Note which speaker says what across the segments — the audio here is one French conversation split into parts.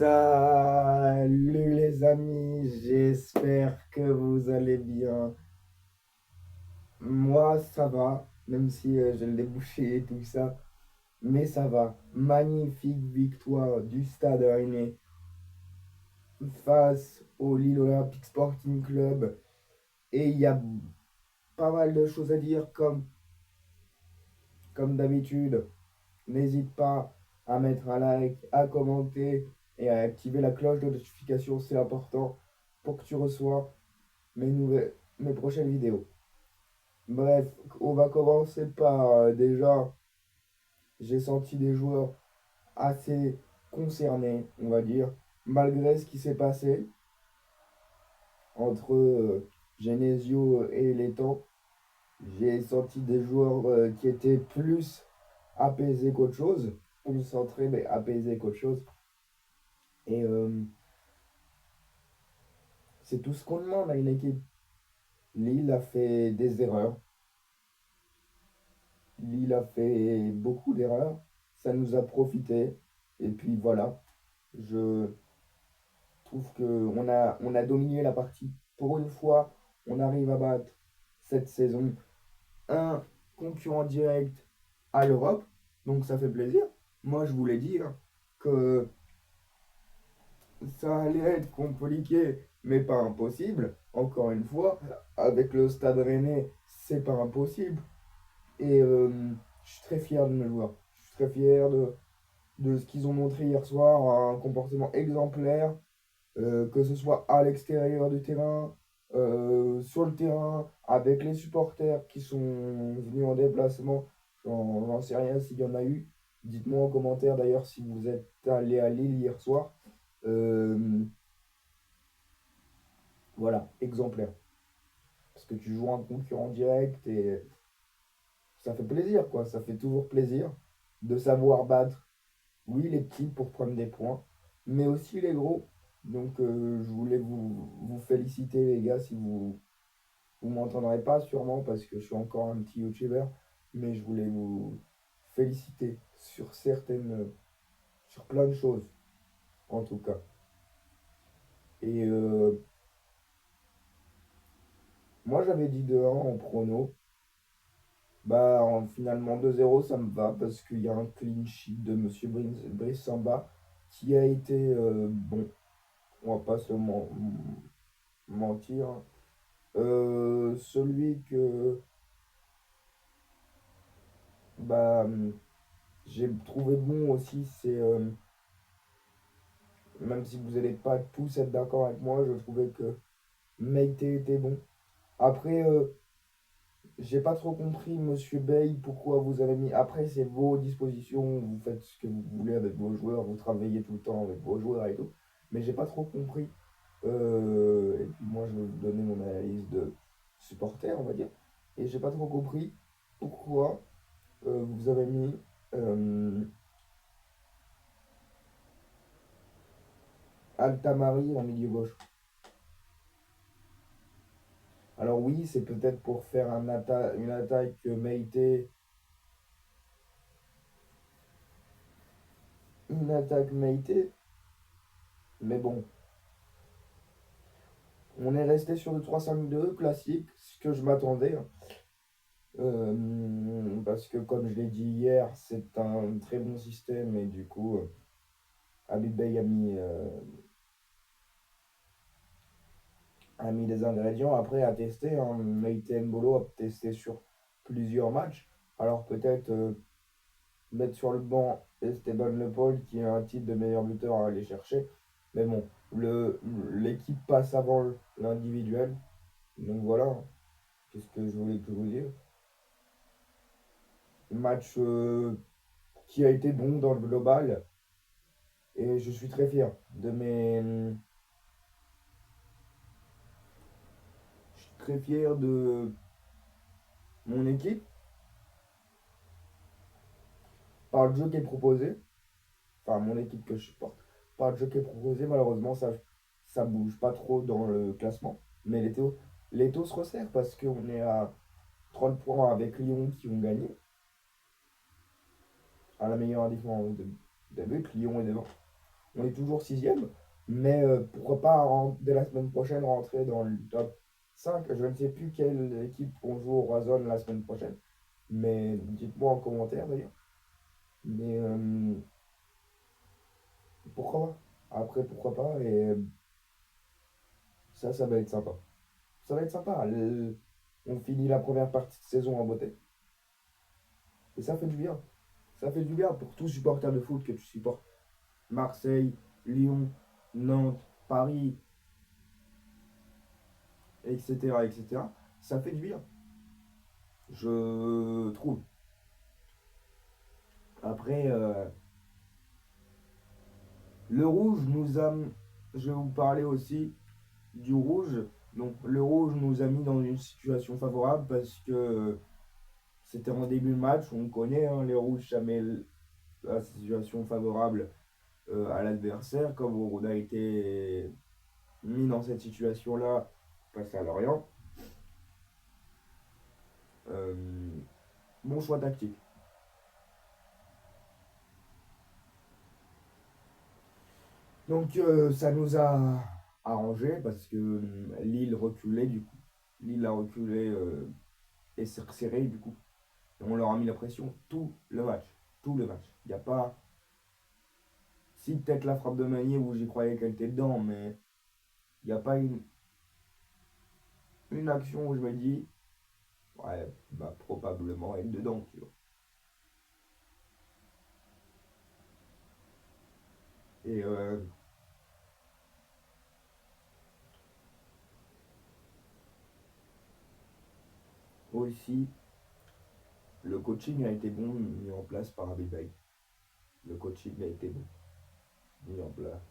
Speaker 1: Salut les amis, j'espère que vous allez bien. Moi, ça va, même si j'ai le débouché et tout ça, mais ça va. Magnifique victoire du Stade Rennais face au Lille Olympique Sporting Club. Et il y a pas mal de choses à dire comme d'habitude. N'hésite pas à mettre un like, à commenter et à activer la cloche de notification, c'est important pour que tu reçois mes prochaines vidéos. Bref, on va commencer par déjà, j'ai senti des joueurs assez concernés, on va dire, malgré ce qui s'est passé entre Genesio et Letang. J'ai senti des joueurs qui étaient plus apaisés qu'autre chose, concentrés mais apaisés qu'autre chose. Et c'est tout ce qu'on demande à une équipe. Lille a fait des erreurs. Lille a fait beaucoup d'erreurs. Ça nous a profité. Et puis voilà. Je trouve qu'on a dominé la partie. Pour une fois, on arrive à battre cette saison un concurrent direct à l'Europe. Donc ça fait plaisir. Moi, je voulais dire que ça allait être compliqué, mais pas impossible. Encore une fois, avec le Stade Rennais, c'est pas impossible. Et je suis très fier de mes joueurs. Je suis très fier de ce qu'ils ont montré hier soir, un comportement exemplaire, que ce soit à l'extérieur du terrain, sur le terrain, avec les supporters qui sont venus en déplacement. J'en sais rien s'il y en a eu. Dites-moi en commentaire d'ailleurs si vous êtes allé à Lille hier soir. Euh, voilà, exemplaire. Parce que tu joues un concurrent direct et ça fait plaisir, quoi. Ça fait toujours plaisir de savoir battre, oui, les petits pour prendre des points, mais aussi les gros. Donc, je voulais vous féliciter, les gars, si vous m'entendrez pas sûrement parce que je suis encore un petit YouTuber, mais je voulais vous féliciter sur plein de choses, en tout cas. Et moi, j'avais dit 2-1 en prono. Bah, finalement 2-0 ça me va parce qu'il y a un clean sheet de Monsieur Brice Samba qui a été bon, on va pas mentir. Celui que bah, j'ai trouvé bon aussi, c'est même si vous n'allez pas tous être d'accord avec moi, je trouvais que Meite était bon. Après, j'ai pas trop compris, Monsieur Bay, pourquoi vous avez mis. Après, c'est vos dispositions, vous faites ce que vous voulez avec vos joueurs, vous travaillez tout le temps avec vos joueurs et tout. Mais j'ai pas trop compris. Et puis moi, je vais vous donner mon analyse de supporter, on va dire. Et j'ai pas trop compris pourquoi vous avez mis euh, Altamari en milieu gauche. Alors oui, c'est peut-être pour faire une attaque Meite. Une attaque Meite. Mais bon, on est resté sur le 3-5-2 classique, ce que je m'attendais, hein. Parce que comme je l'ai dit hier, c'est un très bon système et du coup, Habib Bey a mis des ingrédients après à tester, hein. Meite Mbolo a testé sur plusieurs matchs. Alors peut-être mettre sur le banc Esteban Le Paul qui a un titre de meilleur buteur à aller chercher. Mais bon, l'équipe passe avant l'individuel. Donc voilà, hein. Qu'est-ce que je voulais tout vous dire. Match qui a été bon dans le global. Et je suis très fier de mes. Je suis très fier de mon équipe par le jeu qui est proposé. Enfin, mon équipe que je supporte. Par le jeu qui est proposé, malheureusement, ça bouge pas trop dans le classement. Mais les taux se resserrent parce qu'on est à 30 points avec Lyon qui ont gagné. À la meilleure différence de but, Lyon est devant. On est toujours sixième, mais pourquoi pas dès la semaine prochaine rentrer dans le top 5. Je ne sais plus quelle équipe on joue au Horizon la semaine prochaine, mais dites-moi en commentaire d'ailleurs. Mais pourquoi pas? Après, pourquoi pas? Et ça va être sympa. Ça va être sympa. On finit la première partie de saison en beauté. Et ça fait du bien. Ça fait du bien pour tout supporter de foot que tu supportes. Marseille, Lyon, Nantes, Paris, etc., etc. Ça fait du bien. Je trouve. Après, le rouge nous a... Je vais vous parler aussi du rouge. Donc, le rouge nous a mis dans une situation favorable parce que c'était en début de match. On connaît, hein, les rouges, ça met la situation favorable à l'adversaire. Comme on a été mis dans cette situation-là face à Lorient. Euh, bon choix tactique. Donc ça nous a arrangé parce que Lille reculait du coup. Lille a reculé et s'est resserré du coup. Et on leur a mis la pression tout le match. Tout le match. Il n'y a pas. Si peut-être la frappe de Meunier où j'y croyais qu'elle était dedans, mais il n'y a pas une action où je me dis ouais, bah probablement être dedans, tu vois. Et aussi, le coaching a été bon mis en place par Abibay. Le coaching a été bon mis en place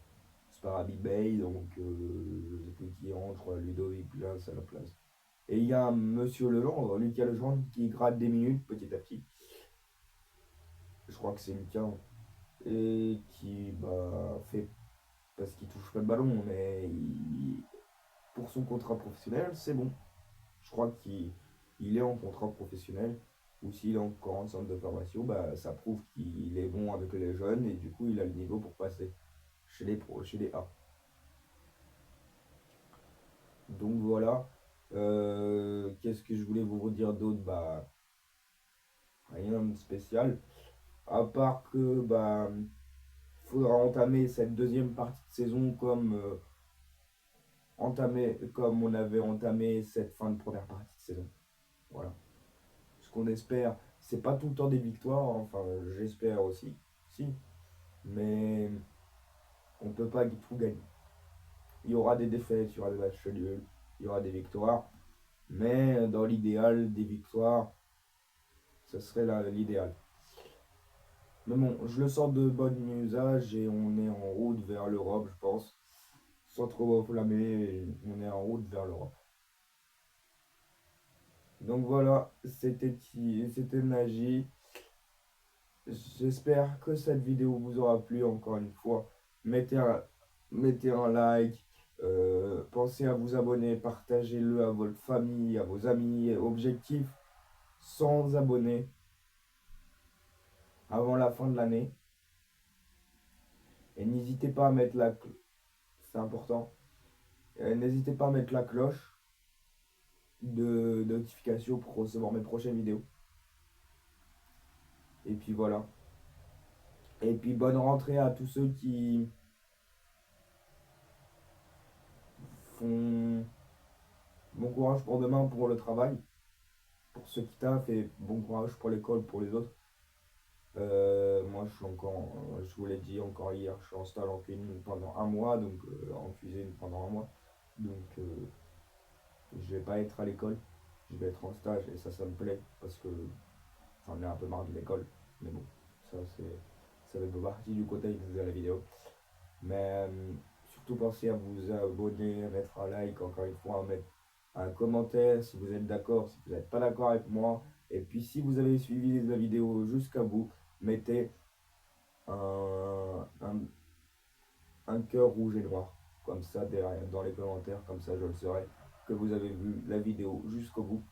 Speaker 1: par Abibay, donc je sais plus qui entre, Ludovic Blas à la place. Et il y a Monsieur Legendre, Lucas Legendre, qui gratte des minutes petit à petit. Je crois que c'est Lucas. Et qui fait, parce qu'il touche pas le ballon, mais pour son contrat professionnel, c'est bon. Je crois qu'il est en contrat professionnel. Ou s'il est encore en centre de formation, bah, ça prouve qu'il est bon avec les jeunes et du coup il a le niveau pour passer chez les pros, chez les A. Donc voilà. Qu'est-ce que je voulais vous dire d'autre? Bah, rien de spécial. À part que faudra entamer cette deuxième partie de saison comme on avait entamé cette fin de première partie de saison. Voilà. Ce qu'on espère, c'est pas tout le temps des victoires, hein. Enfin j'espère aussi, si, mais on peut pas tout gagner. Il y aura des défaites, il y aura des matchs nuls, il y aura des victoires, mais dans l'idéal, des victoires, ce serait l'idéal. Mais bon, je le sens de bon usage et on est en route vers l'Europe, je pense. Sans trop enflammer, on est en route vers l'Europe. Donc voilà, c'était Nagi. J'espère que cette vidéo vous aura plu encore une fois. Mettez un, mettez un like, pensez à vous abonner, partagez-le à votre famille, à vos amis. Objectif 100 abonnés avant la fin de l'année. Et n'hésitez pas à mettre c'est important. N'hésitez pas à mettre la cloche de notification pour recevoir mes prochaines vidéos. Et puis voilà. Et puis bonne rentrée à tous ceux qui font bon courage pour demain pour le travail. Pour ceux qui taffent et bon courage pour l'école, pour les autres. Moi, je suis encore, je vous l'ai dit encore hier, je suis en stage en cuisine pendant un mois, donc en cuisine pendant un mois. Donc, je vais pas être à l'école, je vais être en stage et ça me plaît parce que j'en ai un peu marre de l'école. Mais bon, ça, ça fait partie du côté de la vidéo. Mais surtout pensez à vous abonner, à mettre un like, encore une fois, à mettre un commentaire si vous êtes d'accord, si vous n'êtes pas d'accord avec moi. Et puis si vous avez suivi la vidéo jusqu'à bout, mettez un, un cœur rouge et noir, comme ça derrière, dans les commentaires, comme ça je le saurai que vous avez vu la vidéo jusqu'au bout.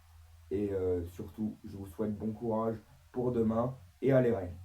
Speaker 1: Et surtout, je vous souhaite bon courage pour demain et allez Rennes.